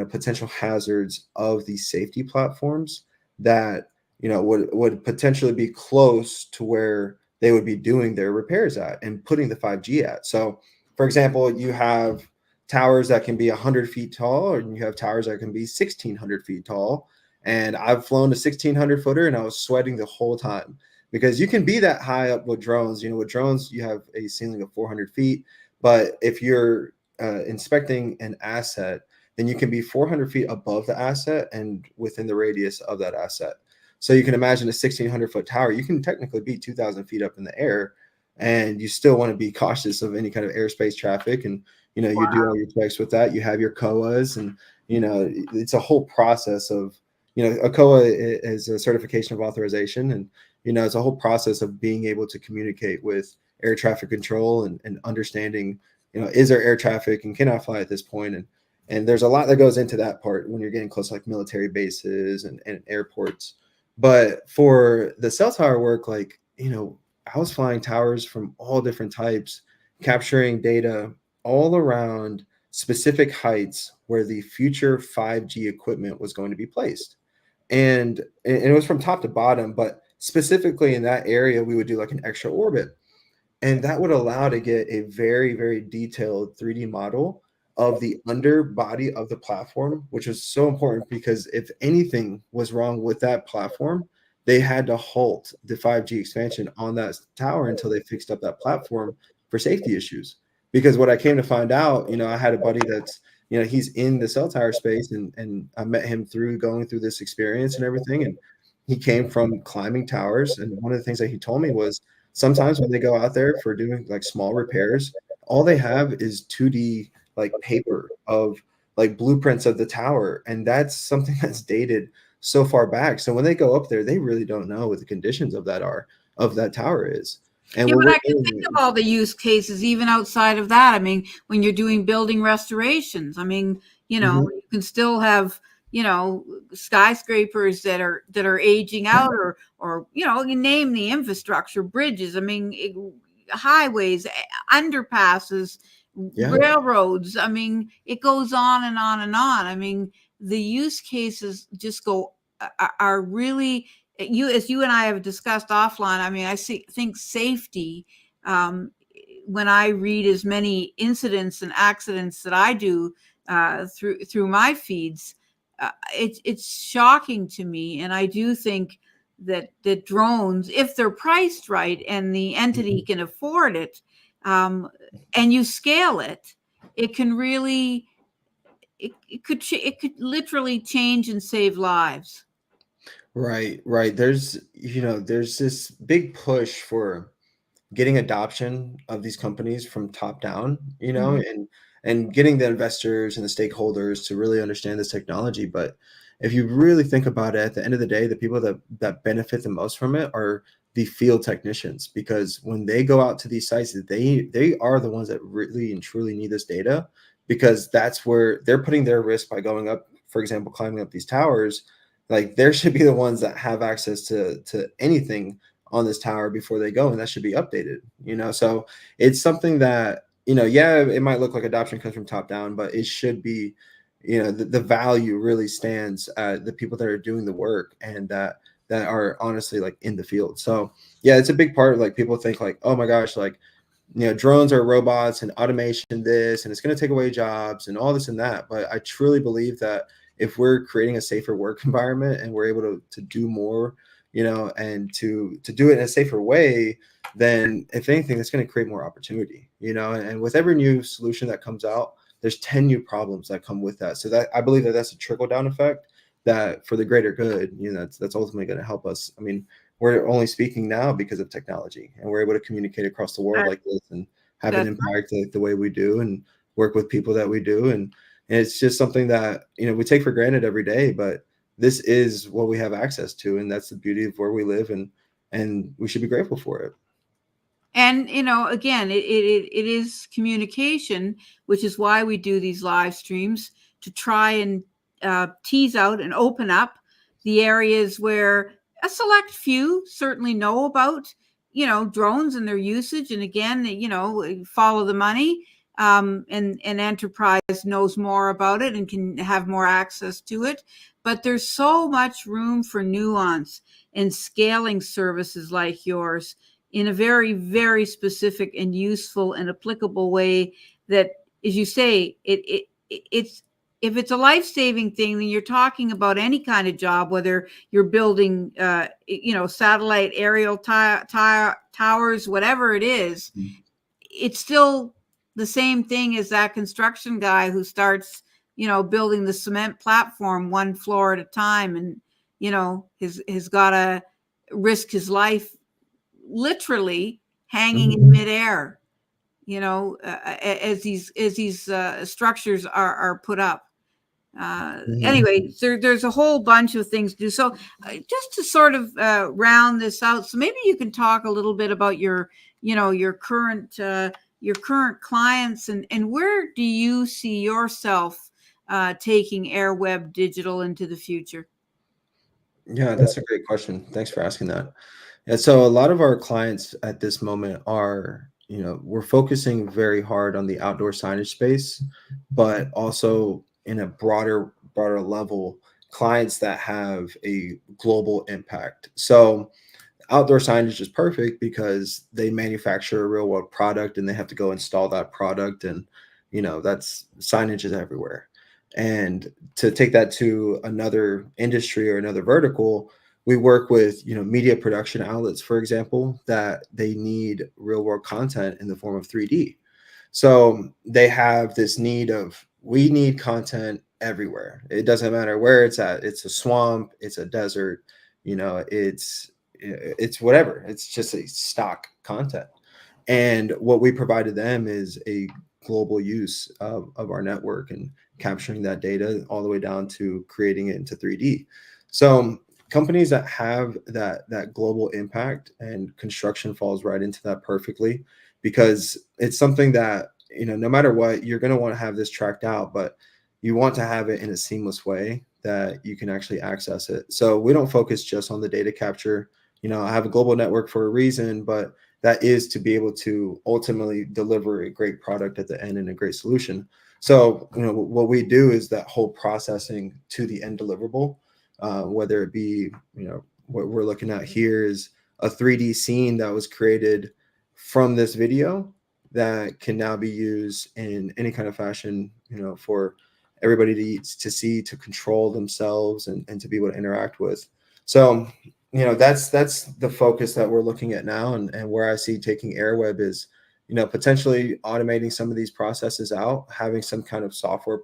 potential hazards of these safety platforms that would potentially be close to where they would be doing their repairs at and putting the 5G at. So, for example, you have towers that can be 100 feet tall, or you have towers that can be 1,600 feet tall. And I've flown a 1,600 footer and I was sweating the whole time because you can be that high up with drones. With drones, you have a ceiling of 400 feet. But if you're inspecting an asset, then you can be 400 feet above the asset and within the radius of that asset. So you can imagine a 1,600-foot tower. You can technically be 2,000 feet up in the air, and you still want to be cautious of any kind of airspace traffic. And you do all your checks with that. You have your COAs, and it's a whole process of a COA is a certification of authorization, and it's a whole process of being able to communicate with air traffic control and understanding is there air traffic and can I fly at this point, and there's a lot that goes into that part when you're getting close to like military bases and airports. But for the cell tower work, like, I was flying towers from all different types, capturing data all around specific heights where the future 5G equipment was going to be placed. And it was from top to bottom, but specifically in that area, we would do like an extra orbit. And that would allow to get a very, very detailed 3D model of the underbody of the platform, which was so important because if anything was wrong with that platform, they had to halt the 5G expansion on that tower until they fixed up that platform for safety issues. Because what I came to find out, I had a buddy that's, he's in the cell tower space, and I met him through going through this experience and everything. And he came from climbing towers. And one of the things that he told me was, sometimes when they go out there for doing like small repairs, all they have is 2D like paper of like blueprints of the tower. And that's something that's dated so far back. So when they go up there, they really don't know what the conditions of that tower is. And Yeah, what but we're I can think of doing. all the use cases even outside of that. I mean, when you're doing building restorations, I mean, Mhm. you can still have, skyscrapers that are aging out, or you name the infrastructure, bridges. I mean, highways, underpasses, Yeah. railroads. I mean, it goes on and on and on. I mean, the use cases just are really, as you and I have discussed offline. I mean, think safety. Um, when I read as many incidents and accidents that I do through my feeds, it's shocking to me, and I do think that drones, if they're priced right and the entity Mhm. can afford it, um, and you scale it, it can really it could literally change and save lives. Right, right. There's this big push for getting adoption of these companies from top down, Mhm. and getting the investors and the stakeholders to really understand this technology. But if you really think about it, at the end of the day, the people that benefit the most from it are the field technicians, because when they go out to these sites, they are the ones that really and truly need this data, because that's where they're putting their risk by going up, for example, climbing up these towers. Like, there should be the ones that have access to anything on this tower before they go, and that should be updated. So it's something that, yeah, it might look like adoption comes from top down, but it should be, the value really stands at the people that are doing the work, and that are honestly like in the field. So yeah, it's a big part of, like, people think like, oh my gosh, like, drones are robots and automation this, and it's going to take away jobs and all this and that. But I truly believe that if we're creating a safer work environment and we're able to do more, and to do it in a safer way, then if anything, it's going to create more opportunity, and with every new solution that comes out, there's 10 new problems that come with that. So that, I believe that that's a trickle down effect, that for the greater good, that's ultimately going to help us. I mean, we're only speaking now because of technology, and we're able to communicate across the world That like this and have an that's impact like the way we do, and work with people that we do. And it's just something that, we take for granted every day, but this is what we have access to, and that's the beauty of where we live, and we should be grateful for it. And again, it is communication, which is why we do these live streams, to try and tease out and open up the areas where a select few certainly know about, drones and their usage. And again, follow the money, and enterprise knows more about it and can have more access to it. But there's so much room for nuance and scaling services like yours in a very, very specific and useful and applicable way, that, as you say, it's, if it's a life-saving thing, then you're talking about any kind of job, whether you're building, satellite aerial towers, whatever it is. Mm. It's still the same thing as that construction guy who starts, building the cement platform one floor at a time, and, has got to risk his life literally hanging in midair, as these structures are put up. Mhm. Anyway, there's a whole bunch of things to do. So just to sort of round this out, so maybe you can talk a little bit about your current clients, and where do you see yourself taking AirWeb Digital into the future? Yeah, that's a great question. Thanks for asking that. And so a lot of our clients at this moment are, we're focusing very hard on the outdoor signage space, but also in a broader level, clients that have a global impact. So outdoor signage is perfect because they manufacture a real world product, and they have to go install that product, and that's, signage is everywhere. And to take that to another industry or another vertical, we work with, media production outlets, for example, that they need real world content in the form of 3D. So they have this need of, we need content everywhere. It doesn't matter where it's at. It's a swamp, it's a desert, it's whatever. It's just a stock content. And what we provided them is a global use of our network, and capturing that data all the way down to creating it into 3D. So companies that have that global impact, and construction falls right into that perfectly, because it's something that, no matter what, you're going to want to have this tracked out, but you want to have it in a seamless way that you can actually access it. So we don't focus just on the data capture. I have a global network for a reason, but that is to be able to ultimately deliver a great product at the end and a great solution. So, what we do is that whole processing to the end deliverable, whether it be, what we're looking at here is a 3D scene that was created from this video that can now be used in any kind of fashion, for everybody to see, to control themselves, and to be able to interact with. So, that's the focus that we're looking at now, and where I see taking AirWeb is, potentially automating some of these processes out, having some kind of software,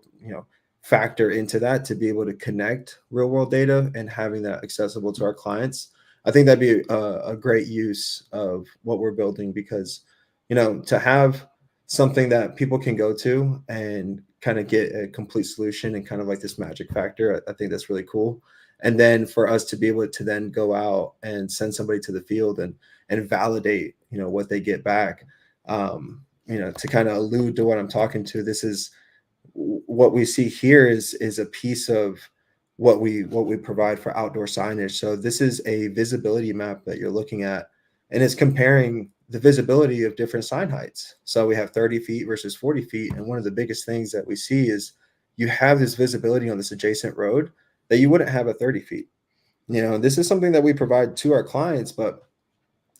factor into that, to be able to connect real world data and having that accessible to our clients. I think that'd be a great use of what we're building because, to have something that people can go to and kind of get a complete solution and kind of like this magic factor, I think that's really cool. And then for us to be able to then go out and send somebody to the field and validate, what they get back. To kind of allude to what I'm talking to, this is what we see here is a piece of what we provide for outdoor signage. So this is a visibility map that you're looking at, and it's comparing the visibility of different sign heights. So we have 30 feet versus 40 feet, and one of the biggest things that we see is you have this visibility on this adjacent road that you wouldn't have at 30 feet. This is something that we provide to our clients, but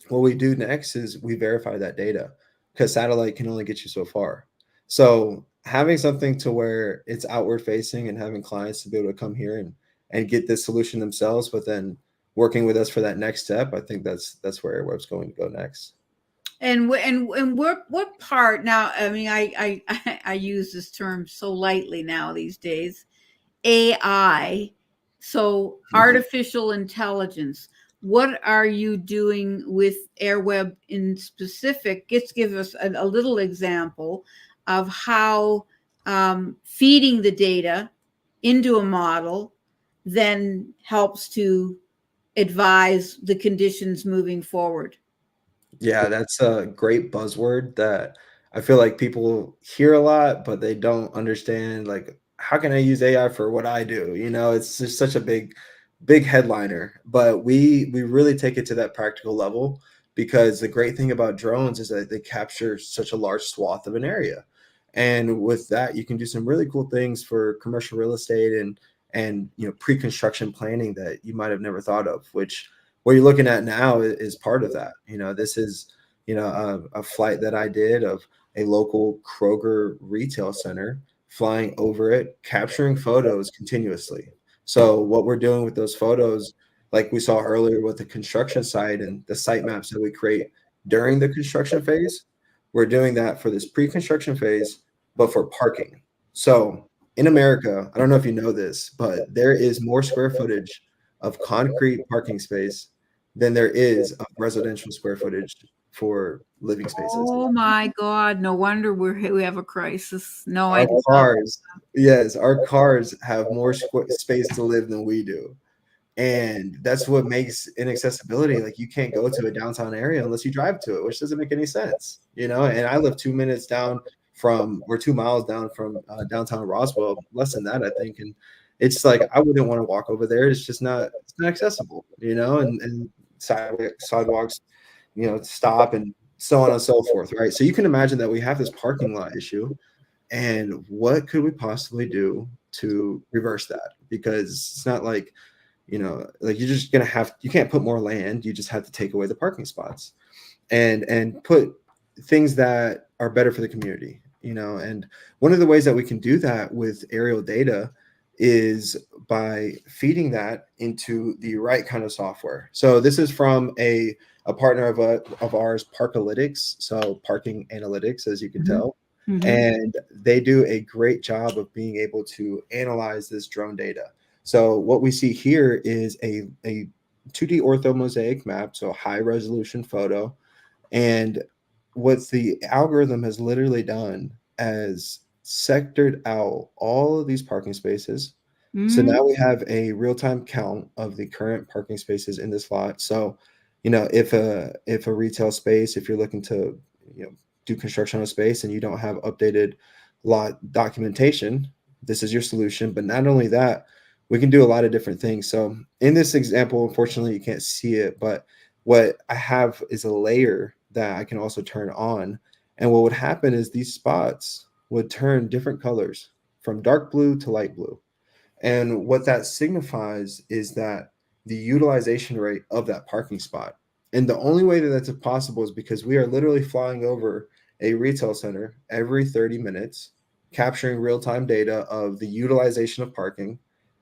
what we do next is we verify that data because satellite can only get you so far. So having something to where it's outward facing and having clients to be able to come here and get this solution themselves, but then working with us for that next step, I think that's where AirWeb's going to go next. And what part now? I mean, I use this term so lightly now these days. AI, so artificial intelligence. What are you doing with AirWeb in specific? Give us a little example of how feeding the data into a model then helps to advise the conditions moving forward. Yeah, that's a great buzzword that I feel like people hear a lot, but they don't understand, like, how can I use AI for what I do? It's just such a big headliner, but we really take it to that practical level because the great thing about drones is that they capture such a large swath of an area. And with that, you can do some really cool things for commercial real estate and pre-construction planning that you might have never thought of, which what you're looking at now is part of that. This is, a flight that I did of a local Kroger retail center, flying over it, capturing photos continuously. So what we're doing with those photos, like we saw earlier with the construction site and the site maps that we create during the construction phase, we're doing that for this pre-construction phase, but for parking. So in America, I don't know if you know this, but there is more square footage of concrete parking space than there is of residential square footage for living spaces. Oh my God! No wonder we have a crisis. No, I Our did not. cars, yes, our cars have more space to live than we do. And that's what makes inaccessibility, like, you can't go to a downtown area unless you drive to it, which doesn't make any sense. And I live 2 minutes down from, or 2 miles down from downtown Roswell, less than that, I think. And it's like, I wouldn't want to walk over there. It's not accessible, and sidewalks, stop and so on and so forth. Right. So you can imagine that we have this parking lot issue. And what could we possibly do to reverse that? Because it's not like, like you're just going to you can't put more land. You just have to take away the parking spots and put things that are better for the community, and one of the ways that we can do that with aerial data is by feeding that into the right kind of software. So this is from a partner of ours, Parkalytics. So parking analytics, as you can tell. And they do a great job of being able to analyze this drone data. So what we see here is a 2D orthomosaic map, so high resolution photo. And what the algorithm has literally done is sectored out all of these parking spaces. So now we have a real-time count of the current parking spaces in this lot. So, if a retail space, if you're looking to, do construction on a space and you don't have updated lot documentation, this is your solution. But not only that, we can do a lot of different things. So in this example, unfortunately, you can't see it, but what I have is a layer that I can also turn on. And what would happen is these spots would turn different colors from dark blue to light blue. And what that signifies is that the utilization rate of that parking spot. And the only way that that's possible is because we are literally flying over a retail center every 30 minutes, capturing real-time data of the utilization of parking,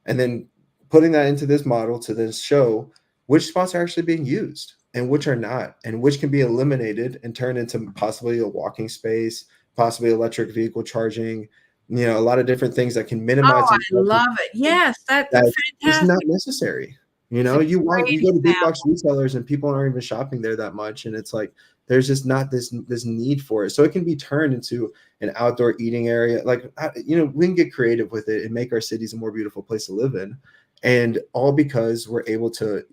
and then putting that into this model to then show which spots are actually being used and which are not, and which can be eliminated and turned into possibly a walking space, possibly electric vehicle charging, a lot of different things that can minimize Oh, I love it. Yes, that's that is not fantastic. necessary. You It's a know, you great go to big box example. retailers and people aren't even shopping there that much, and it's like there's just not this need for it. So it can be turned into an outdoor eating area. Like you know, we can get creative with it and make our cities a more beautiful place to live in, and all because we're able to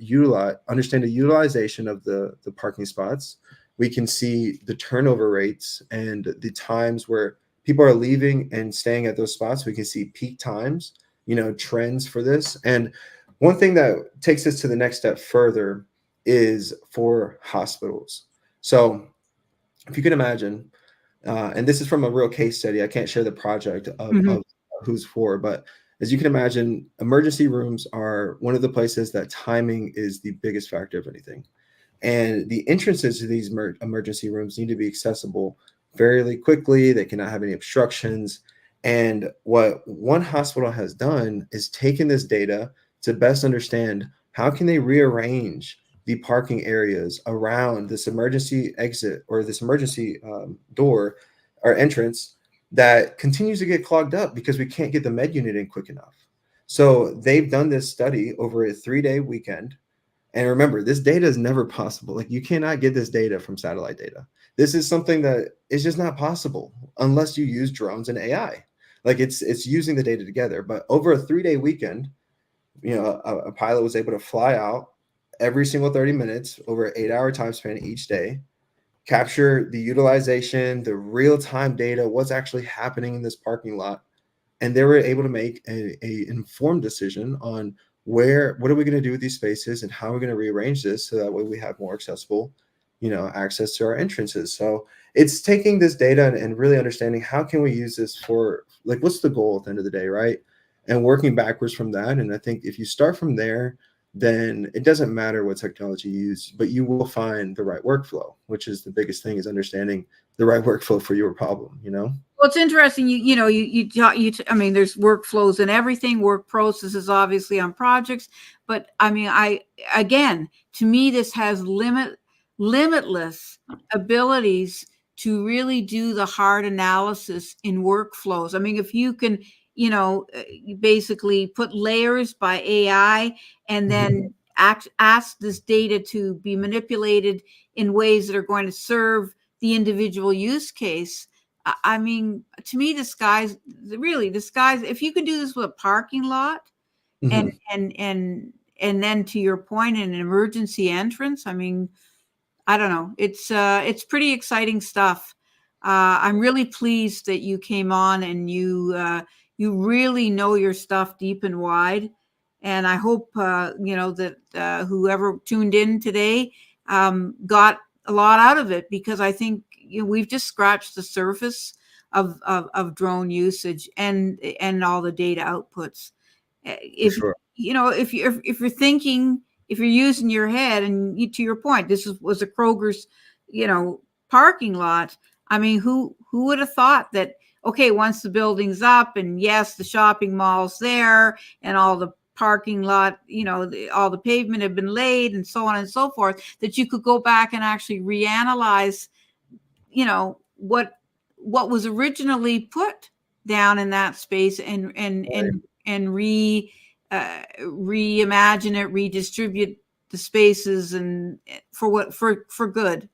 understand the utilization of the parking spots. We can see the turnover rates and the times where people are leaving and staying at those spots. We can see peak times, you know, trends for this. And one thing that takes us to the next step further is for hospitals. So if you can imagine, and this is from a real case study, I can't share the project Mhm. of who's for, but as you can imagine, emergency rooms are one of the places that timing is the biggest factor of anything. And the entrances to these emergency rooms need to be accessible fairly quickly. They cannot have any obstructions. And what one hospital has done is taken this data to best understand how can they rearrange the parking areas around this emergency exit or this emergency door or entrance that continues to get clogged up because we can't get the med unit in quick enough. So they've done this study over a 3-day weekend, and remember, this data is never possible. Like you cannot get this data from satellite data. This is something that is just not possible unless you use drones and AI. Like it's using the data together. But over a 3-day weekend, you know, a pilot was able to fly out every single 30 minutes over an 8-hour time span each day, capture the utilization, the real-time data, what's actually happening in this parking lot, and they were able to make a informed decision on what are we going to do with these spaces and how we're going to rearrange this so that way we have more accessible, you know, access to our entrances. So it's taking this data and really understanding how can we use this for, like, what's the goal at the end of the day, right? And working backwards from that. And I think if you start from there, then it doesn't matter what technology you use, but you will find the right workflow, which is the biggest thing, is understanding the right workflow for your problem, you know? Well, it's interesting. I mean, there's workflows and everything, work processes, obviously on projects. But I mean, again, to me, this has limitless abilities to really do the hard analysis in workflows. I mean, if you can, basically put layers by AI and Mhm. then ask this data to be manipulated in ways that are going to serve the individual use case. I mean, to me, the sky's, if you can do this with a parking lot and Mhm. and then to your point, in an emergency entrance, I mean, I don't know. It's pretty exciting stuff. I'm really pleased that you came on and you really know your stuff deep and wide. And I hope that whoever tuned in today got a lot out of it, because I think we've just scratched the surface of drone usage and all the data outputs. For If sure. you're thinking, if you're using your head, and to your point, was a Kroger's, parking lot. I mean, who would have thought that? Okay, once the building's up, and yes, the shopping mall's there, and all the parking lot, all the pavement had been laid, and so on and so forth, that you could go back and actually reanalyze, what was originally put down in that space, Right. and reimagine it, redistribute the spaces, and for good.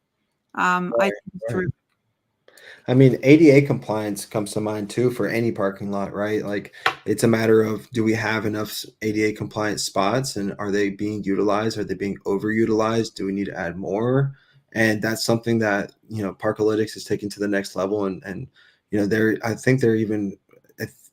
I Right. think it's Right. terrific. I mean, ADA compliance comes to mind too for any parking lot, right? Like it's a matter of, do we have enough ADA compliant spots, and are they being utilized? Are they being overutilized? Do we need to add more? And that's something that, you know, Parkalytics is taking to the next level. And you know, I think they're even,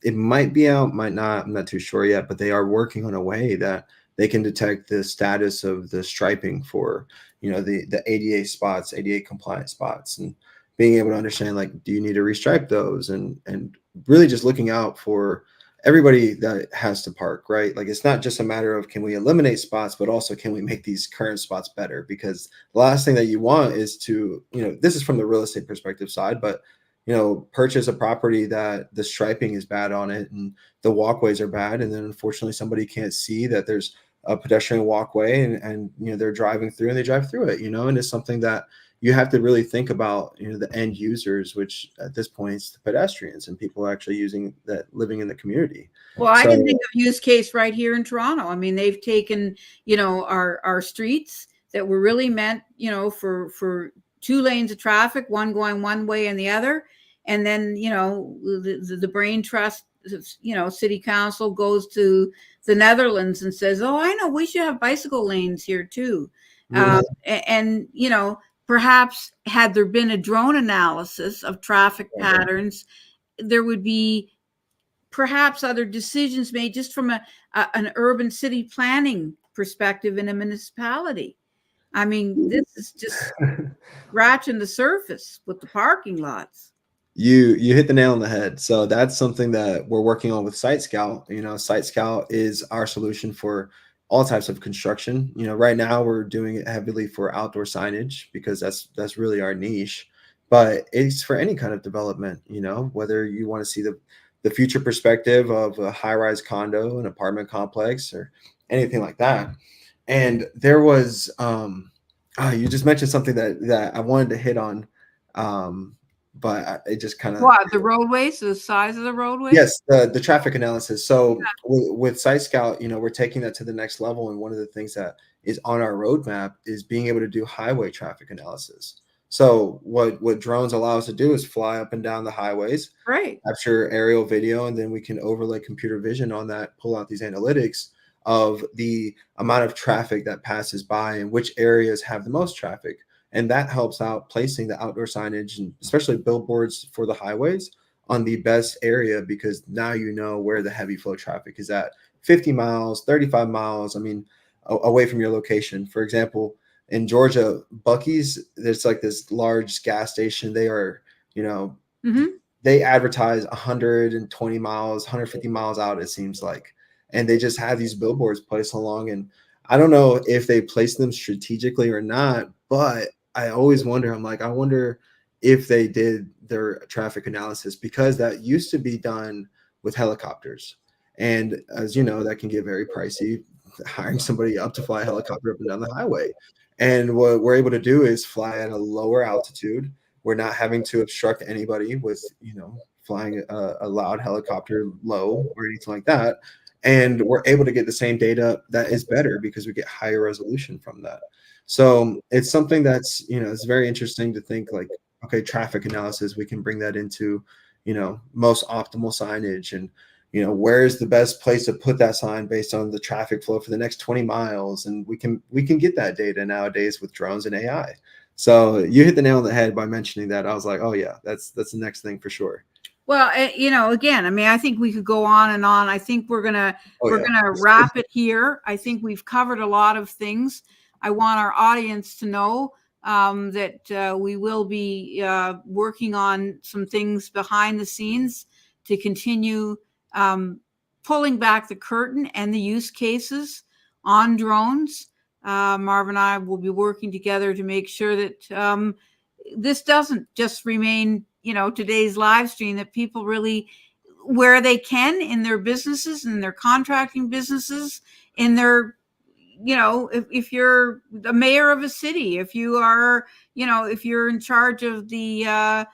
it might be out, might not, I'm not too sure yet, but they are working on a way that they can detect the status of the striping for, you know, the ADA spots, ADA compliant spots, and being able to understand, like, do you need to restripe those, and really just looking out for everybody that has to park, right? Like it's not just a matter of can we eliminate spots, but also can we make these current spots better? Because the last thing that you want is to, you know, this is from the real estate perspective side, but you know, purchase a property that the striping is bad on it and the walkways are bad, and then unfortunately somebody can't see that there's a pedestrian walkway, and you know they're driving through and they drive through it, you know, and it's something that, you have to really think about, the end users, which at this point is the pedestrians and people actually using that, living in the community. Well, I can So think of use case right here in Toronto. I mean, they've taken, our streets that were really meant, for two lanes of traffic, one going one way and the other. And then, the brain trust, city council goes to the Netherlands and says, oh, I know, we should have bicycle lanes here too. mhm, And, perhaps had there been a drone analysis of traffic patterns, there would be perhaps other decisions made just from an urban city planning perspective in a municipality. I mean, this is just scratching the surface with the parking lots. you hit the nail on the head. So that's something that we're working on with Site Scout. Site Scout is our solution for all types of construction. Right now we're doing it heavily for outdoor signage because that's really our niche. But it's for any kind of development, whether you want to see the future perspective of a high-rise condo, an apartment complex, or anything like that. And there was you just mentioned something that I wanted to hit on. But it just kind of, What, the roadways, the size of the roadways? yes, the traffic analysis. So with Site Scout, we're taking that to the next level, and one of the things that is on our roadmap is being able to do highway traffic analysis. So what drones allow us to do is fly up and down the highways, Great. capture aerial video, and then we can overlay computer vision on that, pull out these analytics of the amount of traffic that passes by and which areas have the most traffic. And that helps out placing the outdoor signage and especially billboards for the highways on the best area, because now you know where the heavy flow traffic is at 50 miles, 35 miles, I mean, away from your location. For example, in Georgia, Bucky's, there's like this large gas station. They are, Mm-hmm. they advertise 120 miles, 150 miles out, it seems like. And they just have these billboards placed along. And I don't know if they place them strategically or not, but I always wonder, I'm like, I wonder if they did their traffic analysis, because that used to be done with helicopters. And as you know, that can get very pricey, hiring somebody up to fly a helicopter up and down the highway. And what we're able to do is fly at a lower altitude. We're not having to obstruct anybody with, flying a loud helicopter low or anything like that. And we're able to get the same data that is better because we get higher resolution from that. So it's something that's, it's very interesting to think like, okay, traffic analysis, we can bring that into, most optimal signage, and, where is the best place to put that sign based on the traffic flow for the next 20 miles. And we can get that data nowadays with drones and AI. So you hit the nail on the head by mentioning that. I was like, oh yeah, that's the next thing for sure. Well, again, I mean, I think we could go on and on. I think we're gonna wrap it here. I think we've covered a lot of things. I want our audience to know that we will be working on some things behind the scenes to continue pulling back the curtain and the use cases on drones. Marv and I will be working together to make sure that this doesn't just remain, today's live stream, that people really, where they can in their businesses, in their contracting businesses, in their, if you're the mayor of a city, if you are, if you're in charge of the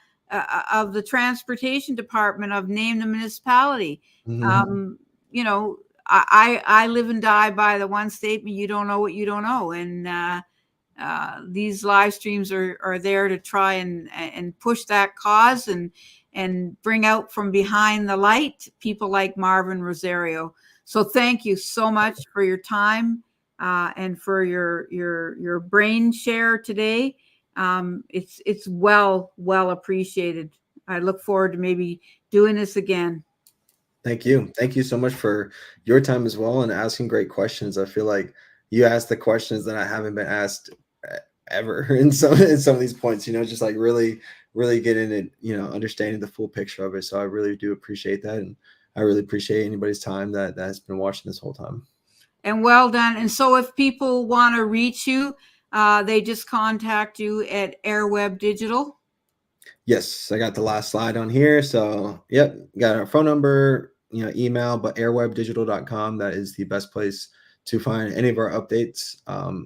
transportation department of name the municipality, Mhm. I live and die by the one statement: you don't know what you don't know. And these live streams are there to try and push that cause and bring out from behind the light people like Marvin Rosario. So thank you so much for your time and for your brain share today. It's well appreciated. I look forward to maybe doing this again. Thank you. Thank you so much for your time as well and asking great questions. I feel like you asked the questions that I haven't been asked ever in some of these points, just like really getting it, understanding the full picture of it. So I really do appreciate that. And I really appreciate anybody's time that has been watching this whole time. And well done. And so if people want to reach you, they just contact you at AirWeb Digital. Yes, I got the last slide on here. So, yep, got our phone number, email, but airwebdigital.com. That is the best place to find any of our updates.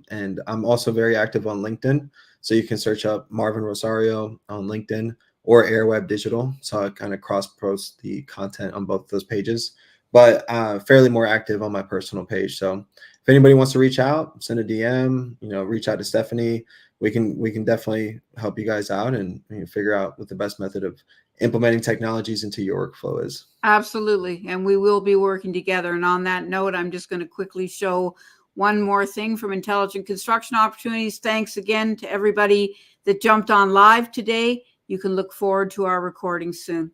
And I'm also very active on LinkedIn. So you can search up Marvin Rosario on LinkedIn or AirWeb Digital. So I kind of cross post the content on both of those pages, but fairly more active on my personal page. So if anybody wants to reach out, send a DM, reach out to Stephanie. We can definitely help you guys out and figure out what the best method of implementing technologies into your workflow is. Absolutely. And we will be working together. And on that note, I'm just going to quickly show one more thing from Intelligent Construction Opportunities. Thanks again to everybody that jumped on live today. You can look forward to our recording soon.